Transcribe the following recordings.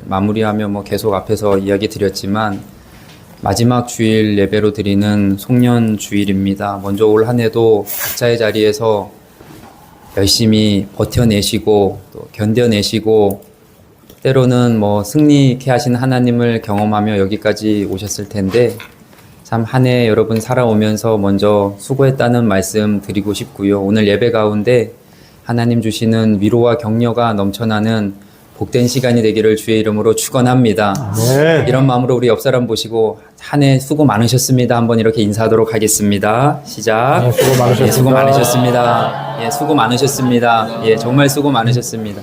마무리하며 계속 앞에서 이야기 드렸지만 마지막 주일 예배로 드리는 송년 주일입니다. 먼저 올 한 해도 각자의 자리에서 열심히 버텨내시고 또 견뎌내시고 때로는 승리케 하신 하나님을 경험하며 여기까지 오셨을 텐데 참 한 해 여러분 살아오면서 먼저 수고했다는 말씀 드리고 싶고요. 오늘 예배 가운데 하나님 주시는 위로와 격려가 넘쳐나는 복된 시간이 되기를 주의 이름으로 축원합니다. 네. 이런 마음으로 우리 옆 사람 보시고 한 해 수고 많으셨습니다. 한번 이렇게 인사하도록 하겠습니다. 시작. 네, 수고 많으셨습니다. 예, 수고 많으셨습니다. 예, 수고 많으셨습니다. 예, 정말 수고 많으셨습니다.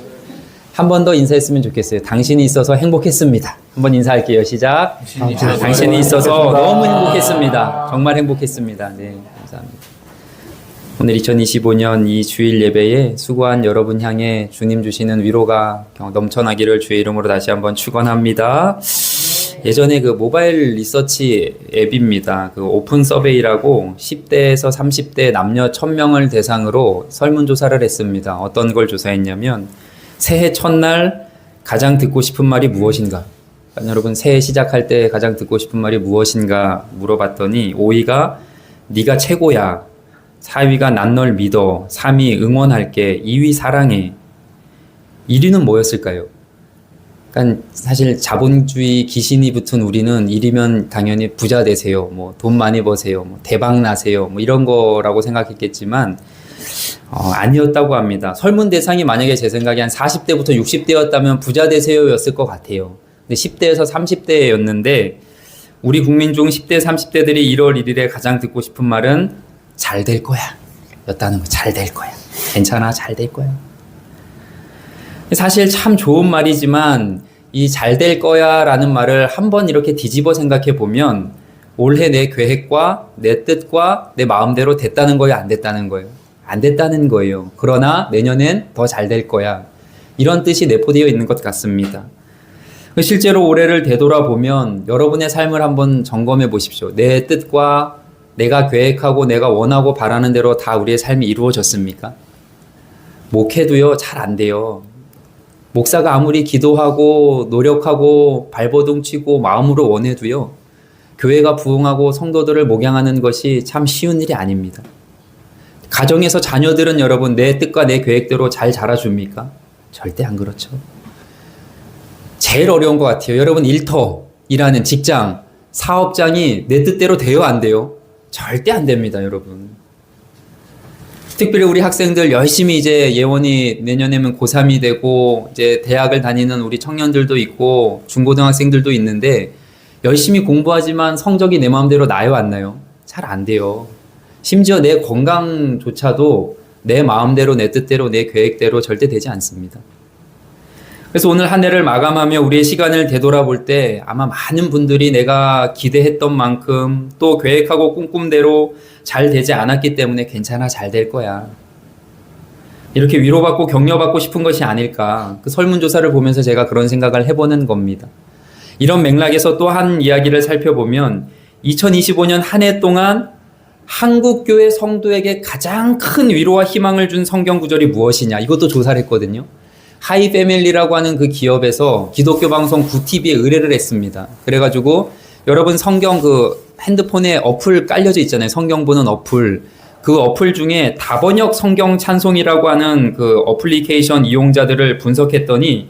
한 번 더 인사했으면 좋겠어요. 당신이 있어서 행복했습니다. 한번 인사할게요. 시작. 당신이 있어서 너무 행복했습니다. 정말 행복했습니다. 네, 감사합니다. 오늘 2025년 이 주일 예배에 수고한 여러분 향해 주님 주시는 위로가 넘쳐나기를 주의 이름으로 다시 한번 축원합니다. 예전에 그 모바일 리서치 앱입니다. 그 오픈 서베이라고 10대에서 30대 남녀 1000명을 대상으로 설문조사를 했습니다. 어떤 걸 조사했냐면 새해 첫날 가장 듣고 싶은 말이 무엇인가? 그러니까 여러분 새해 시작할 때 가장 듣고 싶은 말이 무엇인가 물어봤더니 5위가 네가 최고야. 4위가 난 널 믿어. 3위 응원할게. 2위 사랑해. 1위는 뭐였을까요? 그러니까 사실 자본주의 기신이 붙은 우리는 1위면 당연히 부자 되세요. 돈 많이 버세요. 대박 나세요. 이런 거라고 생각했겠지만 아니었다고 합니다. 설문 대상이 만약에 제 생각에 한 40대부터 60대였다면 부자 되세요 였을 것 같아요. 근데 10대에서 30대였는데 우리 국민 중 10대, 30대들이 1월 1일에 가장 듣고 싶은 말은 잘 될 거야 였다는 거. 잘 될 거야. 괜찮아. 잘 될 거야. 사실 참 좋은 말이지만 이 잘 될 거야 라는 말을 한번 이렇게 뒤집어 생각해 보면 올해 내 계획과 내 뜻과 내 마음대로 됐다는 거예요? 안 됐다는 거예요? 안 됐다는 거예요. 그러나 내년엔 더 잘 될 거야. 이런 뜻이 내포되어 있는 것 같습니다. 실제로 올해를 되돌아보면 여러분의 삶을 한번 점검해 보십시오. 내 뜻과 내가 계획하고 내가 원하고 바라는 대로 다 우리의 삶이 이루어졌습니까? 목회도요, 잘 안 돼요. 목사가 아무리 기도하고 노력하고 발버둥 치고 마음으로 원해도요, 교회가 부흥하고 성도들을 목양하는 것이 참 쉬운 일이 아닙니다. 가정에서 자녀들은 여러분 내 뜻과 내 계획대로 잘 자라줍니까? 절대 안 그렇죠. 제일 어려운 것 같아요. 여러분 일터, 일하는 직장, 사업장이 내 뜻대로 돼요, 안 돼요? 절대 안 됩니다, 여러분. 특별히 우리 학생들 열심히 이제 예원이 내년에면 고3이 되고 이제 대학을 다니는 우리 청년들도 있고 중고등학생들도 있는데 열심히 공부하지만 성적이 내 마음대로 나요, 안 나요? 잘 안 돼요. 심지어 내 건강조차도 내 마음대로, 내 뜻대로, 내 계획대로 절대 되지 않습니다. 그래서 오늘 한 해를 마감하며 우리의 시간을 되돌아볼 때 아마 많은 분들이 내가 기대했던 만큼 또 계획하고 꿈꿈대로 잘 되지 않았기 때문에 괜찮아, 잘 될 거야. 이렇게 위로받고 격려받고 싶은 것이 아닐까. 그 설문조사를 보면서 제가 그런 생각을 해보는 겁니다. 이런 맥락에서 또 한 이야기를 살펴보면 2025년 한 해 동안 한국교회 성도에게 가장 큰 위로와 희망을 준 성경 구절이 무엇이냐. 이것도 조사를 했거든요. 하이패밀리라고 하는 그 기업에서 기독교 방송 구TV에 의뢰를 했습니다. 그래가지고 여러분 성경 그 핸드폰에 어플 깔려져 있잖아요. 성경 보는 어플. 그 어플 중에 다번역 성경 찬송이라고 하는 그 어플리케이션 이용자들을 분석했더니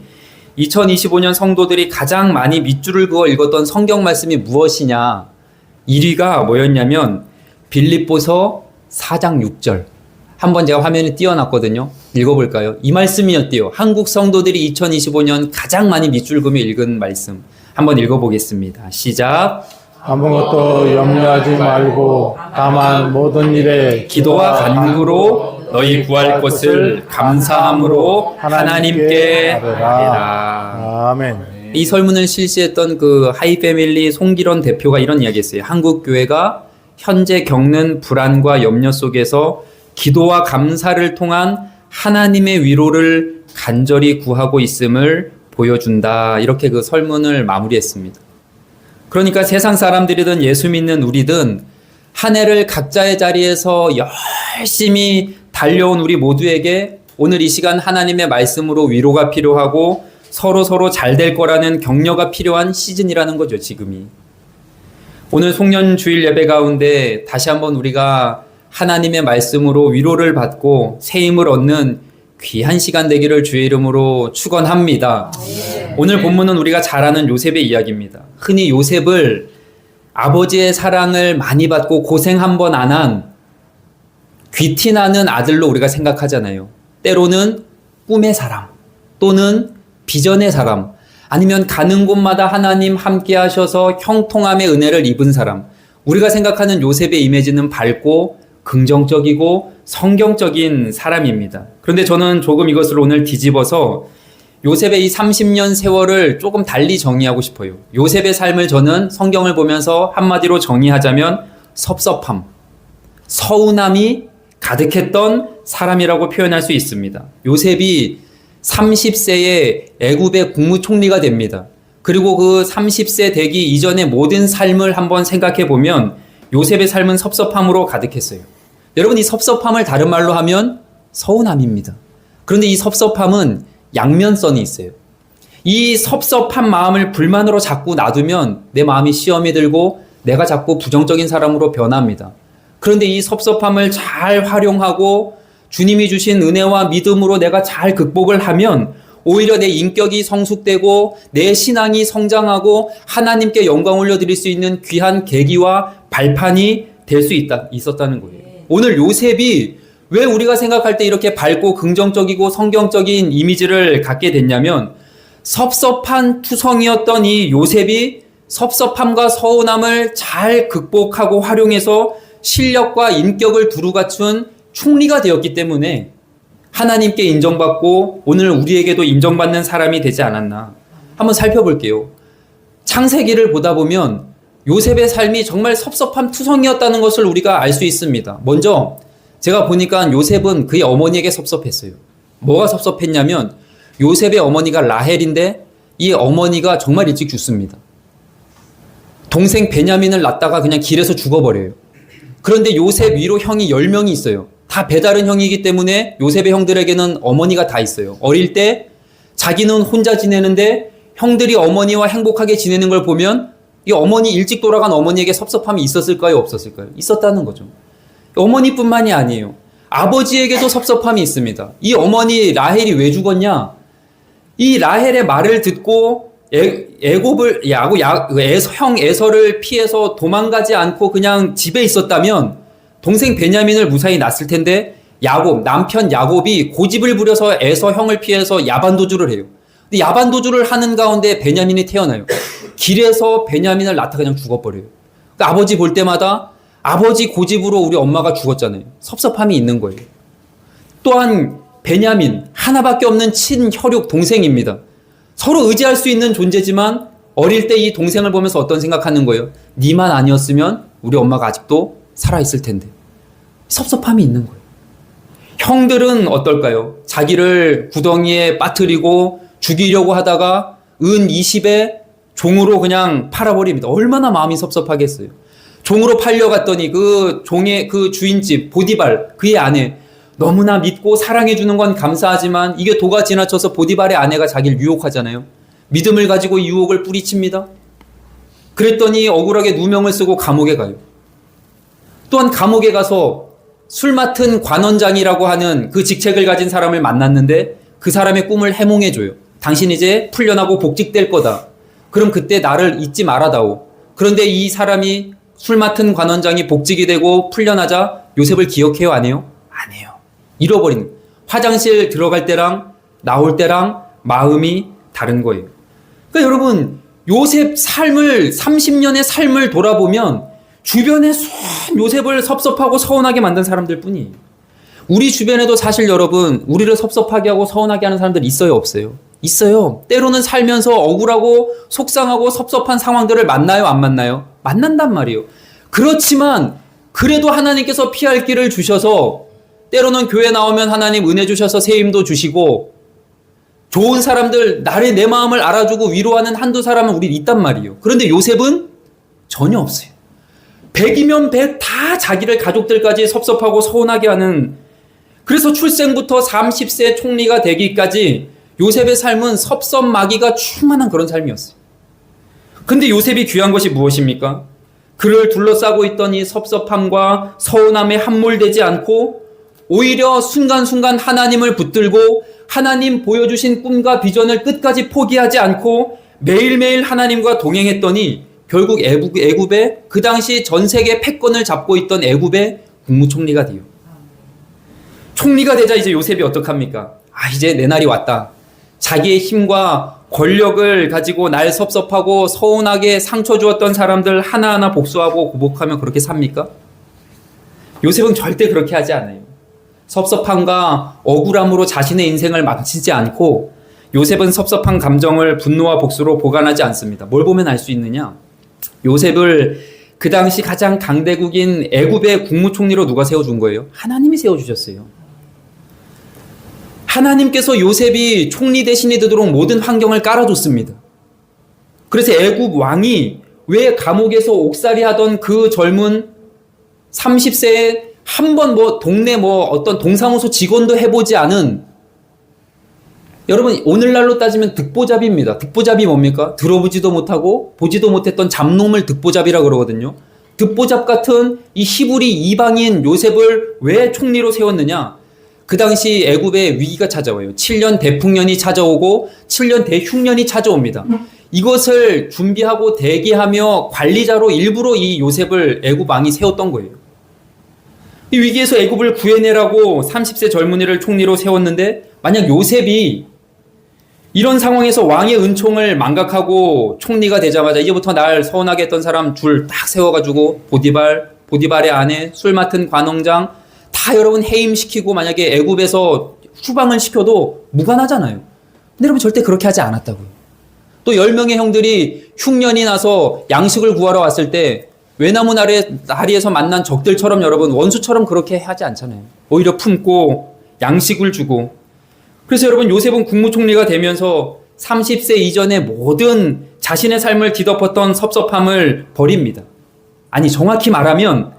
2025년 성도들이 가장 많이 밑줄을 그어 읽었던 성경 말씀이 무엇이냐. 1위가 뭐였냐면 빌립보서 4장 6절. 한번 제가 화면에 띄워놨거든요. 읽어볼까요? 이 말씀이었대요. 한국 성도들이 2025년 가장 많이 밑줄 그으며 읽은 말씀. 한번 읽어보겠습니다. 시작. 아무것도 염려하지 말고 다만 모든 일에 기도와 간구로 너희 구할 것을 감사함으로 하나님께 아뢰라. 아멘. 이 설문을 실시했던 그 하이패밀리 송기론 대표가 이런 이야기했어요. 한국 교회가 현재 겪는 불안과 염려 속에서 기도와 감사를 통한 하나님의 위로를 간절히 구하고 있음을 보여준다. 이렇게 그 설문을 마무리했습니다. 그러니까 세상 사람들이든 예수 믿는 우리든 한 해를 각자의 자리에서 열심히 달려온 우리 모두에게 오늘 이 시간 하나님의 말씀으로 위로가 필요하고 서로 잘 될 거라는 격려가 필요한 시즌이라는 거죠, 지금이. 오늘 송년주일 예배 가운데 다시 한번 우리가 하나님의 말씀으로 위로를 받고 새 힘을 얻는 귀한 시간 되기를 주의 이름으로 축원합니다. 오늘 본문은 우리가 잘 아는 요셉의 이야기입니다. 흔히 요셉을 아버지의 사랑을 많이 받고 고생 한 번 안 한 귀티나는 아들로 우리가 생각하잖아요. 때로는 꿈의 사람 또는 비전의 사람, 아니면 가는 곳마다 하나님 함께 하셔서 형통함의 은혜를 입은 사람. 우리가 생각하는 요셉의 이미지는 밝고 긍정적이고 성경적인 사람입니다. 그런데 저는 조금 이것을 오늘 뒤집어서 요셉의 이 30년 세월을 조금 달리 정의하고 싶어요. 요셉의 삶을 저는 성경을 보면서 한마디로 정의하자면 섭섭함, 서운함이 가득했던 사람이라고 표현할 수 있습니다. 요셉이 30세에 애굽의 국무총리가 됩니다. 그리고 그 30세 되기 이전의 모든 삶을 한번 생각해 보면 요셉의 삶은 섭섭함으로 가득했어요. 여러분, 이 섭섭함을 다른 말로 하면 서운함입니다. 그런데 이 섭섭함은 양면성이 있어요. 이 섭섭한 마음을 불만으로 자꾸 놔두면 내 마음이 시험이 들고 내가 자꾸 부정적인 사람으로 변합니다. 그런데 이 섭섭함을 잘 활용하고 주님이 주신 은혜와 믿음으로 내가 잘 극복을 하면 오히려 내 인격이 성숙되고 내 신앙이 성장하고 하나님께 영광 올려드릴 수 있는 귀한 계기와 발판이 될 수 있었다는 거예요. 오늘 요셉이 왜 우리가 생각할 때 이렇게 밝고 긍정적이고 성경적인 이미지를 갖게 됐냐면 섭섭한 투성이었던 이 요셉이 섭섭함과 서운함을 잘 극복하고 활용해서 실력과 인격을 두루 갖춘 총리가 되었기 때문에 하나님께 인정받고 오늘 우리에게도 인정받는 사람이 되지 않았나. 한번 살펴볼게요. 창세기를 보다 보면 요셉의 삶이 정말 섭섭함 투성이었다는 것을 우리가 알 수 있습니다. 먼저 제가 보니까 요셉은 그의 어머니에게 섭섭했어요. 뭐가 섭섭했냐면 요셉의 어머니가 라헬인데 이 어머니가 정말 일찍 죽습니다. 동생 베냐민을 낳다가 그냥 길에서 죽어버려요. 그런데 요셉 위로 형이 10명이 있어요. 다 배다른 형이기 때문에 요셉의 형들에게는 어머니가 다 있어요. 어릴 때 자기는 혼자 지내는데 형들이 어머니와 행복하게 지내는 걸 보면 이 어머니 일찍 돌아간 어머니에게 섭섭함이 있었을까요? 없었을까요? 있었다는 거죠. 어머니뿐만이 아니에요. 아버지에게도 섭섭함이 있습니다. 이 어머니 라헬이 왜 죽었냐? 이 라헬의 말을 듣고 형 에서를 피해서 도망가지 않고 그냥 집에 있었다면 동생 베냐민을 무사히 낳았을 텐데 남편 야곱이 고집을 부려서 에서 형을 피해서 야반도주를 해요. 근데 야반도주를 하는 가운데 베냐민이 태어나요. 길에서 베냐민을 낳다 그냥 죽어버려요. 그러니까 아버지 볼 때마다 아버지 고집으로 우리 엄마가 죽었잖아요. 섭섭함이 있는 거예요. 또한 베냐민 하나밖에 없는 친혈육 동생입니다. 서로 의지할 수 있는 존재지만 어릴 때 이 동생을 보면서 어떤 생각하는 거예요? 니만 아니었으면 우리 엄마가 아직도 살아있을 텐데. 섭섭함이 있는 거예요. 형들은 어떨까요? 자기를 구덩이에 빠뜨리고 죽이려고 하다가 은 20에 종으로 그냥 팔아버립니다. 얼마나 마음이 섭섭하겠어요. 종으로 팔려갔더니 그 종의 그 주인집 보디발 그의 아내 너무나 믿고 사랑해주는 건 감사하지만 이게 도가 지나쳐서 보디발의 아내가 자기를 유혹하잖아요. 믿음을 가지고 유혹을 뿌리칩니다. 그랬더니 억울하게 누명을 쓰고 감옥에 가요. 또한 감옥에 가서 술 맡은 관원장이라고 하는 그 직책을 가진 사람을 만났는데 그 사람의 꿈을 해몽해줘요. 당신 이제 풀려나고 복직될 거다. 그럼 그때 나를 잊지 말아다오. 그런데 이 사람이 술 맡은 관원장이 복직이 되고 풀려나자 요셉을 기억해요? 안 해요? 안 해요. 잃어버린 화장실 들어갈 때랑 나올 때랑 마음이 다른 거예요. 그러니까 여러분 요셉 삶을 30년의 삶을 돌아보면 주변에 수많은 요셉을 섭섭하고 서운하게 만든 사람들 뿐이에요. 우리 주변에도 사실 여러분 우리를 섭섭하게 하고 서운하게 하는 사람들 있어요? 없어요? 있어요. 때로는 살면서 억울하고 속상하고 섭섭한 상황들을 만나요? 안 만나요? 만난단 말이에요. 그렇지만 그래도 하나님께서 피할 길을 주셔서 때로는 교회 나오면 하나님 은혜 주셔서 새 힘도 주시고 좋은 사람들 내 마음을 알아주고 위로하는 한두 사람은 우리 있단 말이에요. 그런데 요셉은 전혀 없어요. 100이면 100 다 자기를 가족들까지 섭섭하고 서운하게 하는, 그래서 출생부터 30세 총리가 되기까지 요셉의 삶은 섭섭마귀가 충만한 그런 삶이었어요. 근데 요셉이 귀한 것이 무엇입니까? 그를 둘러싸고 있던 이 섭섭함과 서운함에 함몰되지 않고 오히려 순간순간 하나님을 붙들고 하나님 보여주신 꿈과 비전을 끝까지 포기하지 않고 매일매일 하나님과 동행했더니 결국 애굽의 그 당시 전 세계 패권을 잡고 있던 애굽의 국무총리가 돼요. 총리가 되자 이제 요셉이 어떡합니까? 이제 내 날이 왔다. 자기의 힘과 권력을 가지고 날 섭섭하고 서운하게 상처 주었던 사람들 하나하나 복수하고 굴복하며 그렇게 삽니까? 요셉은 절대 그렇게 하지 않아요. 섭섭함과 억울함으로 자신의 인생을 망치지 않고 요셉은 섭섭한 감정을 분노와 복수로 보관하지 않습니다. 뭘 보면 알 수 있느냐? 요셉을 그 당시 가장 강대국인 애굽의 국무총리로 누가 세워준 거예요? 하나님이 세워주셨어요. 하나님께서 요셉이 총리 대신이 되도록 모든 환경을 깔아줬습니다. 그래서 애굽 왕이 왜 감옥에서 옥살이 하던 그 젊은 30세에 한 번 동네 어떤 동사무소 직원도 해보지 않은, 여러분 오늘날로 따지면 득보잡이입니다. 득보잡이 뭡니까? 들어보지도 못하고 보지도 못했던 잡놈을 득보잡이라 그러거든요. 득보잡 같은 이 히브리 이방인 요셉을 왜 총리로 세웠느냐? 그 당시 애굽에 위기가 찾아와요. 7년 대풍년이 찾아오고 7년 대흉년이 찾아옵니다. 이것을 준비하고 대기하며 관리자로 일부러 이 요셉을 애굽 왕이 세웠던 거예요. 이 위기에서 애굽을 구해내라고 30세 젊은이를 총리로 세웠는데, 만약 요셉이 이런 상황에서 왕의 은총을 망각하고 총리가 되자마자 이제부터 날 서운하게 했던 사람 줄 딱 세워가지고 보디발의 아내, 술 맡은 관원장 다 여러분 해임시키고 만약에 애굽에서 추방을 시켜도 무관하잖아요. 근데 여러분 절대 그렇게 하지 않았다고요. 또 10명의 형들이 흉년이 나서 양식을 구하러 왔을 때 외나무 다리에서 만난 적들처럼 여러분 원수처럼 그렇게 하지 않잖아요. 오히려 품고 양식을 주고. 그래서 여러분 요셉은 국무총리가 되면서 30세 이전의 모든 자신의 삶을 뒤덮었던 섭섭함을 버립니다. 아니 정확히 말하면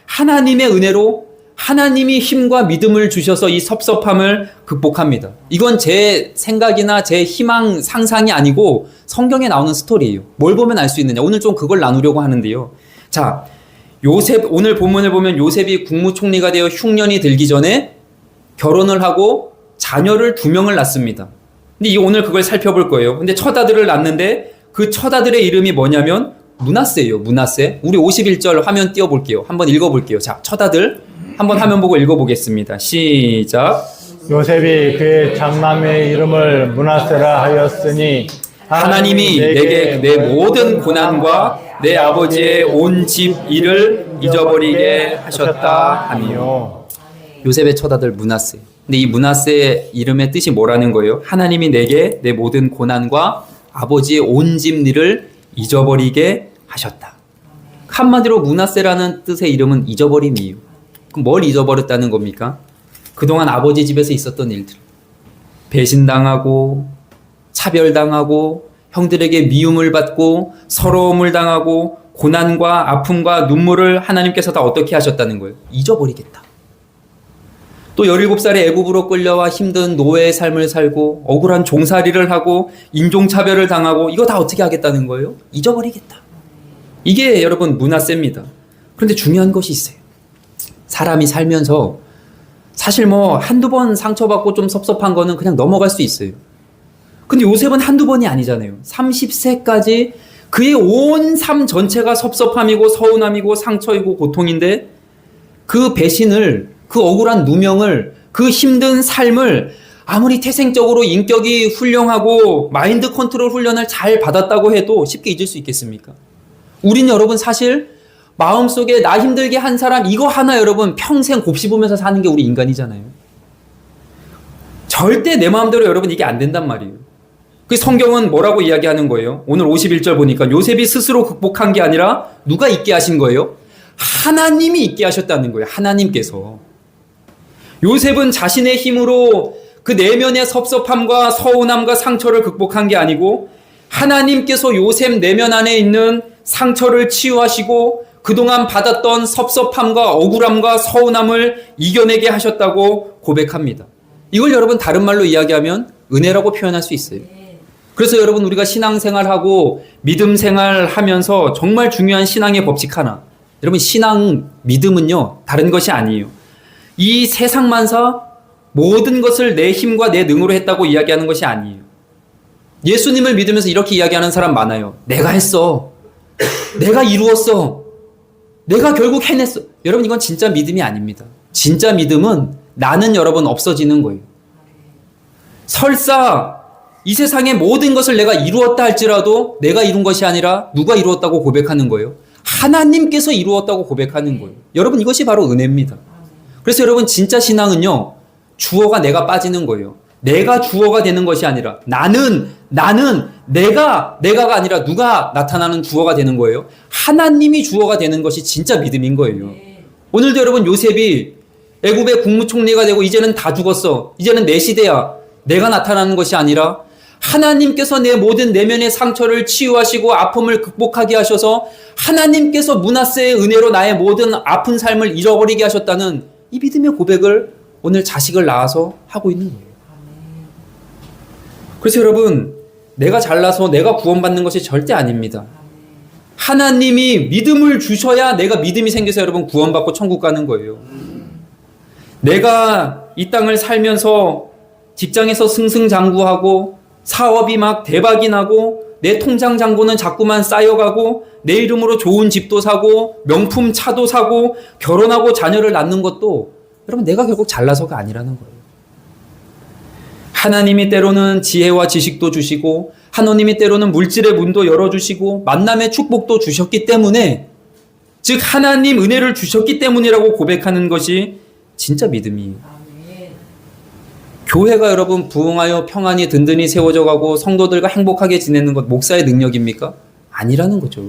하나님의 은혜로 하나님이 힘과 믿음을 주셔서 이 섭섭함을 극복합니다. 이건 제 생각이나 제 희망 상상이 아니고 성경에 나오는 스토리예요. 뭘 보면 알 수 있느냐? 오늘 좀 그걸 나누려고 하는데요. 자, 요셉, 오늘 본문을 보면 요셉이 국무총리가 되어 흉년이 들기 전에 결혼을 하고 자녀를 2명을 낳습니다. 근데 이 오늘 그걸 살펴볼 거예요. 근데 첫 아들을 낳는데 그 첫 아들의 이름이 뭐냐면 므낫세예요. 므낫세. 우리 51절 화면 띄워볼게요. 한번 읽어볼게요. 자, 첫 아들 한번 화면 보고 읽어보겠습니다. 시작. 요셉이 그의 장남의 이름을 므낫세라 하였으니 하나님이 내게 내 모든 고난과 내 아버지의 온 집 일을 잊어버리게 하셨다 하며. 요셉의 첫 아들 므낫세. 근데 이 므낫세의 이름의 뜻이 뭐라는 거예요? 하나님이 내게 내 모든 고난과 아버지의 온 집 일을 잊어버리게 하셨다. 한마디로 므낫세라는 뜻의 이름은 잊어버림이에요. 그럼 뭘 잊어버렸다는 겁니까? 그동안 아버지 집에서 있었던 일들. 배신당하고 차별당하고 형들에게 미움을 받고 서러움을 당하고 고난과 아픔과 눈물을 하나님께서 다 어떻게 하셨다는 거예요? 잊어버리겠다. 또 17살에 애굽으로 끌려와 힘든 노예의 삶을 살고 억울한 종살이를 하고 인종차별을 당하고 이거 다 어떻게 하겠다는 거예요? 잊어버리겠다. 이게 여러분 므낫세입니다. 그런데 중요한 것이 있어요. 사람이 살면서 사실 한두 번 상처받고 좀 섭섭한 거는 그냥 넘어갈 수 있어요. 근데 요셉은 한두 번이 아니잖아요. 30세까지 그의 온 삶 전체가 섭섭함이고 서운함이고 상처이고 고통인데 그 배신을, 그 억울한 누명을, 그 힘든 삶을 아무리 태생적으로 인격이 훌륭하고 마인드 컨트롤 훈련을 잘 받았다고 해도 쉽게 잊을 수 있겠습니까? 우린 여러분 사실 마음속에 나 힘들게 한 사람 이거 하나 여러분 평생 곱씹으면서 사는 게 우리 인간이잖아요. 절대 내 마음대로 여러분 이게 안 된단 말이에요. 그 성경은 뭐라고 이야기하는 거예요? 오늘 51절 보니까 요셉이 스스로 극복한 게 아니라 누가 있게 하신 거예요? 하나님이 있게 하셨다는 거예요. 하나님께서. 요셉은 자신의 힘으로 그 내면의 섭섭함과 서운함과 상처를 극복한 게 아니고 하나님께서 요셉 내면 안에 있는 상처를 치유하시고 그동안 받았던 섭섭함과 억울함과 서운함을 이겨내게 하셨다고 고백합니다. 이걸 여러분 다른 말로 이야기하면 은혜라고 표현할 수 있어요. 그래서 여러분 우리가 신앙생활하고 믿음 생활하면서 정말 중요한 신앙의 법칙 하나. 여러분 신앙 믿음은요 다른 것이 아니에요. 이 세상만사 모든 것을 내 힘과 내 능으로 했다고 이야기하는 것이 아니에요. 예수님을 믿으면서 이렇게 이야기하는 사람 많아요. 내가 했어. 내가 이루었어. 내가 결국 해냈어. 여러분 이건 진짜 믿음이 아닙니다. 진짜 믿음은 나는 여러분 없어지는 거예요. 설사 이 세상의 모든 것을 내가 이루었다 할지라도 내가 이룬 것이 아니라 누가 이루었다고 고백하는 거예요? 하나님께서 이루었다고 고백하는 거예요. 여러분 이것이 바로 은혜입니다. 그래서 여러분 진짜 신앙은요. 주어가 내가 빠지는 거예요. 내가 주어가 되는 것이 아니라 나는 내가가 아니라 누가 나타나는 주어가 되는 거예요. 하나님이 주어가 되는 것이 진짜 믿음인 거예요. 오늘도 여러분 요셉이 애굽의 국무총리가 되고 이제는 다 죽었어. 이제는 내 시대야. 내가 나타나는 것이 아니라 하나님께서 내 모든 내면의 상처를 치유하시고 아픔을 극복하게 하셔서 하나님께서 므낫세의 은혜로 나의 모든 아픈 삶을 잃어버리게 하셨다는 이 믿음의 고백을 오늘 자식을 낳아서 하고 있는 거예요. 그래서 여러분 내가 잘나서 내가 구원받는 것이 절대 아닙니다. 하나님이 믿음을 주셔야 내가 믿음이 생겨서 여러분 구원받고 천국 가는 거예요. 내가 이 땅을 살면서 직장에서 승승장구하고 사업이 막 대박이 나고 내 통장 잔고는 자꾸만 쌓여가고 내 이름으로 좋은 집도 사고 명품 차도 사고 결혼하고 자녀를 낳는 것도 여러분 내가 결국 잘나서가 아니라는 거예요. 하나님이 때로는 지혜와 지식도 주시고 하나님이 때로는 물질의 문도 열어주시고 만남의 축복도 주셨기 때문에 즉 하나님 은혜를 주셨기 때문이라고 고백하는 것이 진짜 믿음이에요. 교회가 여러분 부흥하여 평안히 든든히 세워져 가고 성도들과 행복하게 지내는 것 목사의 능력입니까? 아니라는 거죠.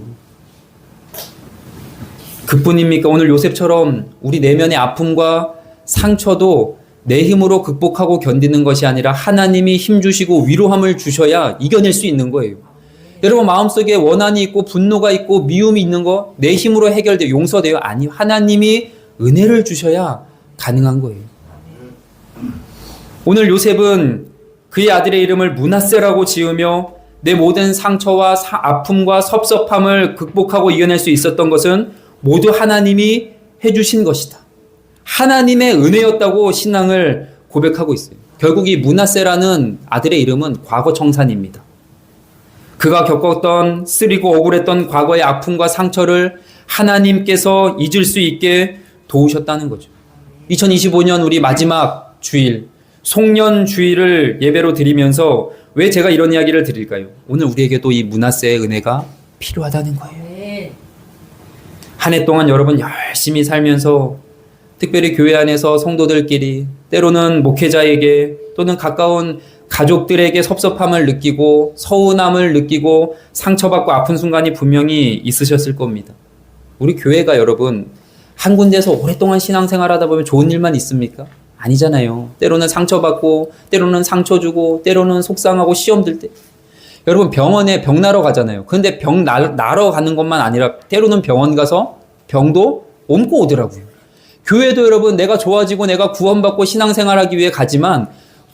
그뿐입니까? 오늘 요셉처럼 우리 내면의 아픔과 상처도 내 힘으로 극복하고 견디는 것이 아니라 하나님이 힘주시고 위로함을 주셔야 이겨낼 수 있는 거예요. 여러분 마음속에 원한이 있고 분노가 있고 미움이 있는 거 내 힘으로 해결돼요. 용서돼요? 아니요. 하나님이 은혜를 주셔야 가능한 거예요. 오늘 요셉은 그의 아들의 이름을 므낫세라고 지으며 내 모든 상처와 아픔과 섭섭함을 극복하고 이겨낼 수 있었던 것은 모두 하나님이 해주신 것이다. 하나님의 은혜였다고 신앙을 고백하고 있어요. 결국 이 므낫세라는 아들의 이름은 과거 청산입니다. 그가 겪었던 쓰리고 억울했던 과거의 아픔과 상처를 하나님께서 잊을 수 있게 도우셨다는 거죠. 2025년 우리 마지막 주일 송년 주일을 예배로 드리면서 왜 제가 이런 이야기를 드릴까요? 오늘 우리에게도 이 므낫세의 은혜가 필요하다는 거예요. 한 해 동안 여러분 열심히 살면서 특별히 교회 안에서 성도들끼리 때로는 목회자에게 또는 가까운 가족들에게 섭섭함을 느끼고 서운함을 느끼고 상처받고 아픈 순간이 분명히 있으셨을 겁니다. 우리 교회가 여러분 한 군데서 오랫동안 신앙생활하다 보면 좋은 일만 있습니까? 아니잖아요. 때로는 상처받고 때로는 상처 주고 때로는 속상하고 시험 들 때 여러분 병원에 병 나러 가잖아요. 그런데 병 나러 가는 것만 아니라 때로는 병원 가서 병도 옮고 오더라고요. 교회도 여러분 내가 좋아지고 내가 구원받고 신앙생활하기 위해 가지만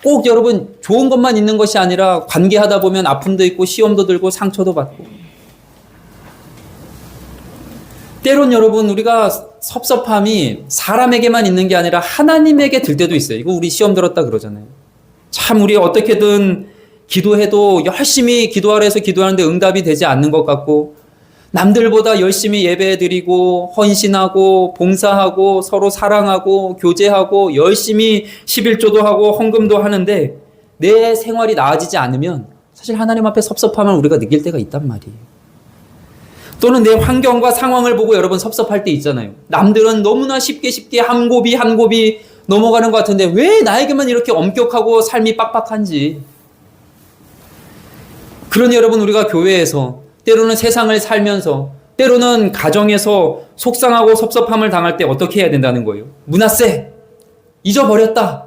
꼭 여러분 좋은 것만 있는 것이 아니라 관계하다 보면 아픔도 있고 시험도 들고 상처도 받고 때론 여러분 우리가 섭섭함이 사람에게만 있는 게 아니라 하나님에게 들 때도 있어요. 이거 우리 시험 들었다 그러잖아요. 참 우리 어떻게든 기도해도 열심히 기도하라 해서 기도하는데 응답이 되지 않는 것 같고 남들보다 열심히 예배드리고 헌신하고 봉사하고 서로 사랑하고 교제하고 열심히 11조도 하고 헌금도 하는데 내 생활이 나아지지 않으면 사실 하나님 앞에 섭섭함을 우리가 느낄 때가 있단 말이에요. 또는 내 환경과 상황을 보고 여러분 섭섭할 때 있잖아요. 남들은 너무나 쉽게 한 곱이 넘어가는 것 같은데 왜 나에게만 이렇게 엄격하고 삶이 빡빡한지. 그러니 여러분 우리가 교회에서 때로는 세상을 살면서 때로는 가정에서 속상하고 섭섭함을 당할 때 어떻게 해야 된다는 거예요? 므낫세 잊어버렸다.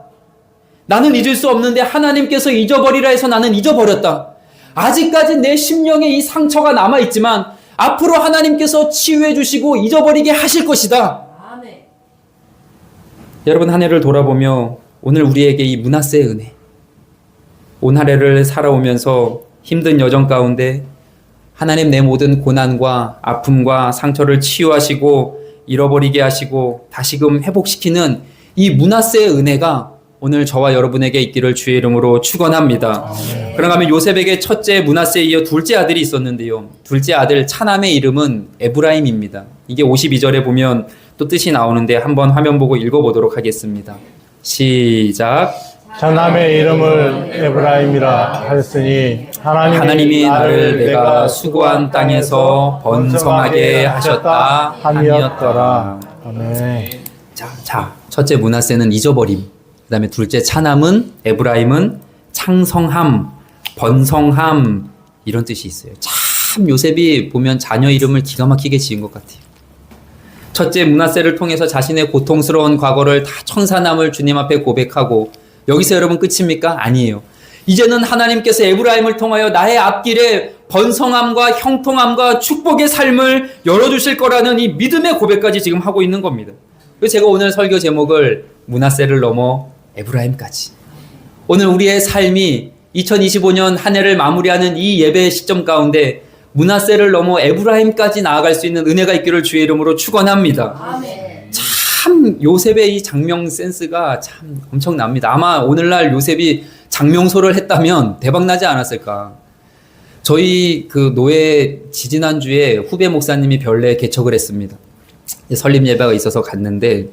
나는 잊을 수 없는데 하나님께서 잊어버리라 해서 나는 잊어버렸다. 아직까지 내 심령에 이 상처가 남아있지만 앞으로 하나님께서 치유해 주시고 잊어버리게 하실 것이다. 아멘. 여러분 한 해를 돌아보며 오늘 우리에게 이 므낫세의 은혜 온 한 해를 살아오면서 힘든 여정 가운데 하나님 내 모든 고난과 아픔과 상처를 치유하시고 잃어버리게 하시고 다시금 회복시키는 이 므낫세의 은혜가 오늘 저와 여러분에게 있기를 주의 이름으로 축원합니다. 그런가 하면 요셉에게 첫째 므낫세에 이어 둘째 아들이 있었는데요. 둘째 아들 차남의 이름은 에브라임입니다. 이게 52절에 보면 또 뜻이 나오는데 한번 화면 보고 읽어보도록 하겠습니다. 시작. 장남의 이름을 에브라임이라 하였으니 하나님이 나를 내가 수고한 땅에서 번성하게 하셨다 함이었더라. 아멘. 자, 첫째 므낫세는 잊어버림. 그 다음에 둘째 차남은 에브라임은 창성함, 번성함 이런 뜻이 있어요. 참 요셉이 보면 자녀 이름을 기가 막히게 지은 것 같아요. 첫째 므낫세를 통해서 자신의 고통스러운 과거를 다 청산함을 주님 앞에 고백하고 여기서 여러분 끝입니까? 아니에요. 이제는 하나님께서 에브라임을 통하여 나의 앞길에 번성함과 형통함과 축복의 삶을 열어주실 거라는 이 믿음의 고백까지 지금 하고 있는 겁니다. 그래서 제가 오늘 설교 제목을 므낫세를 넘어 에브라임까지. 오늘 우리의 삶이 2025년 한 해를 마무리하는 이 예배의 시점 가운데 므낫세를 넘어 에브라임까지 나아갈 수 있는 은혜가 있기를 주의 이름으로 축원합니다. 아멘. 참 요셉의 이 장명 센스가 참 엄청납니다. 아마 오늘날 요셉이 장명소를 했다면 대박나지 않았을까. 저희 그 노예 지지난주에 후배 목사님이 별내 개척을 했습니다. 설립 예배가 있어서 갔는데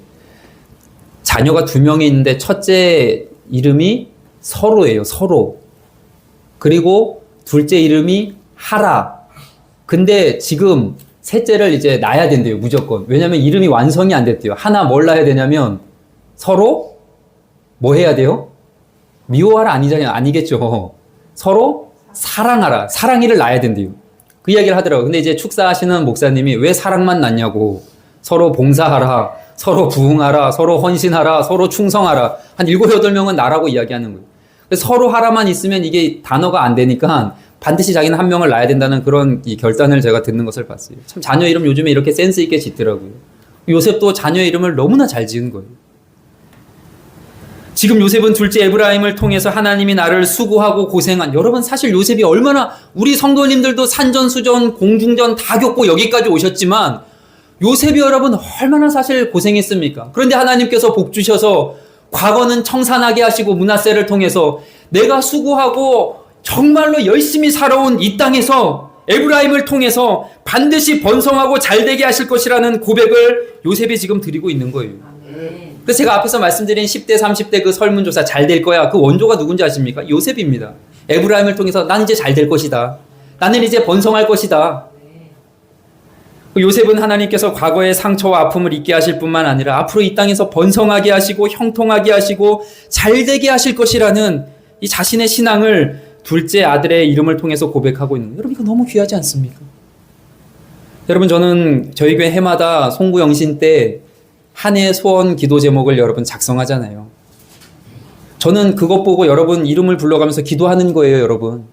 자녀가 2명이 있는데 첫째 이름이 서로예요. 서로. 그리고 둘째 이름이 하라. 근데 지금 셋째를 이제 낳아야 된대요. 무조건. 왜냐면 이름이 완성이 안 됐대요. 하나 뭘 낳아야 되냐면 서로 뭐 해야 돼요? 미워하라 아니잖아요. 아니겠죠. 서로 사랑하라. 사랑이를 낳아야 된대요. 그 이야기를 하더라고요. 근데 이제 축사하시는 목사님이 왜 사랑만 낳냐고. 서로 봉사하라. 서로 부흥하라. 서로 헌신하라. 서로 충성하라. 한 7, 8명은 나라고 이야기하는 거예요. 그래서 서로 하라만 있으면 이게 단어가 안 되니까 반드시 자기는 한 명을 낳아야 된다는 그런 이 결단을 제가 듣는 것을 봤어요. 참 자녀 이름 요즘에 이렇게 센스 있게 짓더라고요. 요셉도 자녀 이름을 너무나 잘 지은 거예요. 지금 요셉은 둘째 에브라임을 통해서 하나님이 나를 수고하고 고생한, 여러분 사실 요셉이 얼마나, 우리 성도님들도 산전수전 공중전 다 겪고 여기까지 오셨지만 요셉이 여러분 얼마나 사실 고생했습니까? 그런데 하나님께서 복 주셔서 과거는 청산하게 하시고 므낫세를 통해서 내가 수고하고 정말로 열심히 살아온 이 땅에서 에브라임을 통해서 반드시 번성하고 잘되게 하실 것이라는 고백을 요셉이 지금 드리고 있는 거예요. 그래서 제가 앞에서 말씀드린 10대 30대 그 설문조사 잘 될 거야, 그 원조가 누군지 아십니까? 요셉입니다. 에브라임을 통해서 난 이제 잘 될 것이다. 나는 이제 번성할 것이다. 요셉은 하나님께서 과거의 상처와 아픔을 잊게 하실 뿐만 아니라 앞으로 이 땅에서 번성하게 하시고 형통하게 하시고 잘되게 하실 것이라는 이 자신의 신앙을 둘째 아들의 이름을 통해서 고백하고 있는 거예요. 여러분 이거 너무 귀하지 않습니까? 여러분 저는 저희 교회 해마다 송구영신 때 한 해 소원 기도 제목을 여러분 작성하잖아요. 저는 그것 보고 여러분 이름을 불러가면서 기도하는 거예요, 여러분.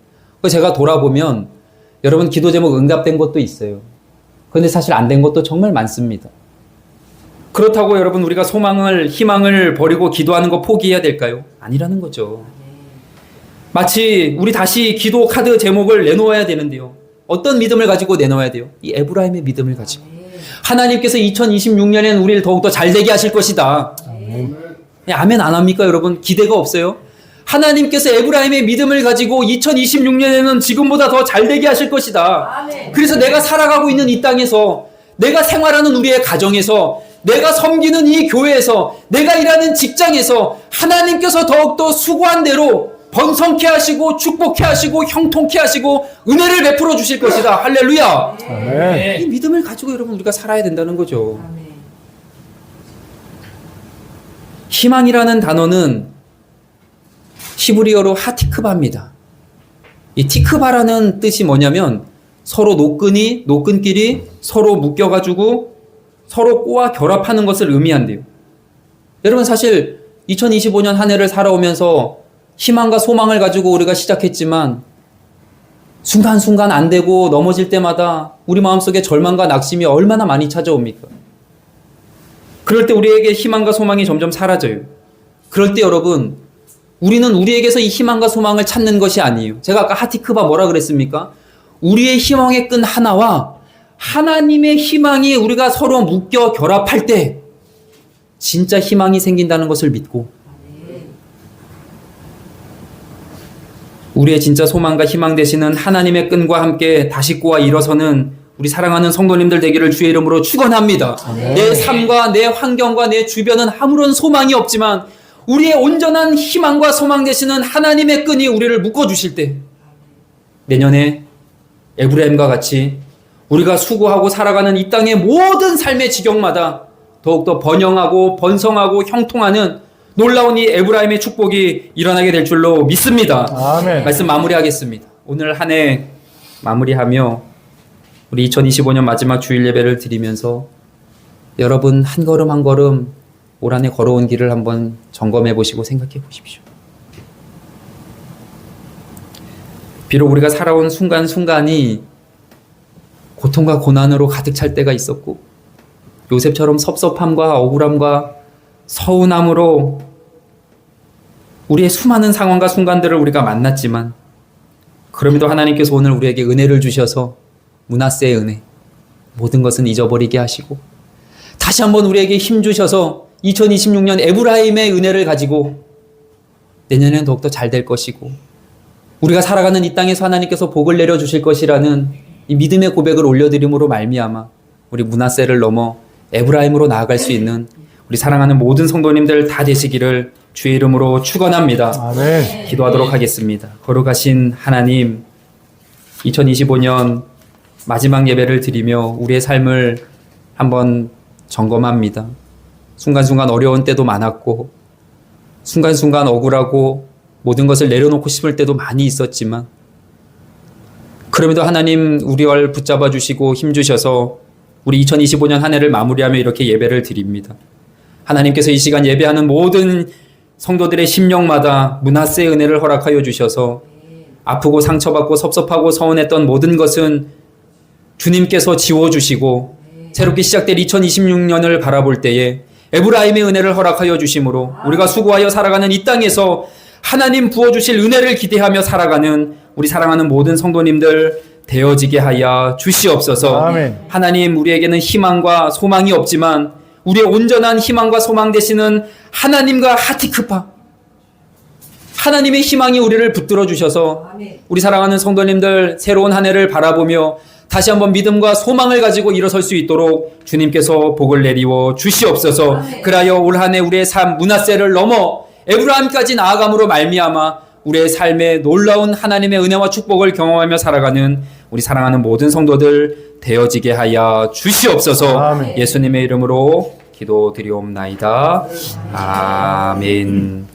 그래서 제가 돌아보면 여러분 기도 제목 응답된 것도 있어요. 그런데 사실 안 된 것도 정말 많습니다. 그렇다고 여러분 우리가 소망을, 희망을 버리고 기도하는 거 포기해야 될까요? 아니라는 거죠. 마치 우리 다시 기도 카드 제목을 내놓아야 되는데요. 어떤 믿음을 가지고 내놓아야 돼요? 이 에브라임의 믿음을 가지고. 하나님께서 2026년에는 우리를 더욱더 잘되게 하실 것이다. 아멘 안 합니까 여러분? 기대가 없어요? 하나님께서 에브라임의 믿음을 가지고 2026년에는 지금보다 더 잘되게 하실 것이다. 그래서 내가 살아가고 있는 이 땅에서, 내가 생활하는 우리의 가정에서, 내가 섬기는 이 교회에서, 내가 일하는 직장에서 하나님께서 더욱더 수고한 대로 번성케 하시고 축복케 하시고 형통케 하시고 은혜를 베풀어 주실 것이다. 할렐루야. 아멘. 이 믿음을 가지고 여러분 우리가 살아야 된다는 거죠. 희망이라는 단어는 히브리어로 하티크바입니다. 이 티크바라는 뜻이 뭐냐면 서로 노끈끼리 서로 묶여가지고 서로 꼬아 결합하는 것을 의미한대요. 여러분 사실 2025년 한 해를 살아오면서 희망과 소망을 가지고 우리가 시작했지만 순간순간 안 되고 넘어질 때마다 우리 마음속에 절망과 낙심이 얼마나 많이 찾아옵니까? 그럴 때 우리에게 희망과 소망이 점점 사라져요. 그럴 때 여러분 우리는 우리에게서 이 희망과 소망을 찾는 것이 아니에요. 제가 아까 하티크바 뭐라 그랬습니까? 우리의 희망의 끈 하나와 하나님의 희망이 우리가 서로 묶여 결합할 때 진짜 희망이 생긴다는 것을 믿고 우리의 진짜 소망과 희망 되시는 하나님의 끈과 함께 다시 꼬아 일어서는 우리 사랑하는 성도님들 되기를 주의 이름으로 축원합니다. 내 삶과 내 환경과 내 주변은 아무런 소망이 없지만 우리의 온전한 희망과 소망 되시는 하나님의 끈이 우리를 묶어주실 때 내년에 에브라임과 같이 우리가 수고하고 살아가는 이 땅의 모든 삶의 지경마다 더욱더 번영하고 번성하고 형통하는 놀라운 이 에브라임의 축복이 일어나게 될 줄로 믿습니다. 아멘. 말씀 마무리하겠습니다. 오늘 한 해 마무리하며 우리 2025년 마지막 주일 예배를 드리면서 여러분 한 걸음 한 걸음 올 한 해 걸어온 길을 한번 점검해 보시고 생각해 보십시오. 비록 우리가 살아온 순간순간이 고통과 고난으로 가득 찰 때가 있었고 요셉처럼 섭섭함과 억울함과 서운함으로 우리의 수많은 상황과 순간들을 우리가 만났지만 그럼에도 하나님께서 오늘 우리에게 은혜를 주셔서 므낫세의 은혜 모든 것은 잊어버리게 하시고 다시 한번 우리에게 힘 주셔서 2026년 에브라임의 은혜를 가지고 내년에는 더욱더 잘 될 것이고 우리가 살아가는 이 땅에서 하나님께서 복을 내려주실 것이라는 이 믿음의 고백을 올려드림으로 말미암아 우리 므낫세를 넘어 에브라임으로 나아갈 수 있는 우리 사랑하는 모든 성도님들 다 되시기를 주의 이름으로 축원합니다. 아멘. 기도하도록 하겠습니다. 거룩하신 하나님, 2025년 마지막 예배를 드리며 우리의 삶을 한번 점검합니다. 순간순간 어려운 때도 많았고 순간순간 억울하고 모든 것을 내려놓고 싶을 때도 많이 있었지만 그럼에도 하나님 우리를 붙잡아 주시고 힘 주셔서 우리 2025년 한 해를 마무리하며 이렇게 예배를 드립니다. 하나님께서 이 시간 예배하는 모든 성도들의 심령마다 므낫세의 은혜를 허락하여 주셔서 아프고 상처받고 섭섭하고 서운했던 모든 것은 주님께서 지워주시고 새롭게 시작될 2026년을 바라볼 때에 에브라임의 은혜를 허락하여 주심으로 우리가 수고하여 살아가는 이 땅에서 하나님 부어주실 은혜를 기대하며 살아가는 우리 사랑하는 모든 성도님들 되어지게 하여 주시옵소서. 아멘. 하나님 우리에게는 희망과 소망이 없지만 우리의 온전한 희망과 소망 되시는 하나님과 하티크파 하나님의 희망이 우리를 붙들어 주셔서 우리 사랑하는 성도님들 새로운 한 해를 바라보며 다시 한번 믿음과 소망을 가지고 일어설 수 있도록 주님께서 복을 내리워 주시옵소서. 그라여 올 한 해 우리의 삶 므낫세를 넘어 에브라임까지 나아감으로 말미암아 우리의 삶에 놀라운 하나님의 은혜와 축복을 경험하며 살아가는 우리 사랑하는 모든 성도들 되어지게 하여 주시옵소서. 아멘. 예수님의 이름으로 기도드리옵나이다. 아멘.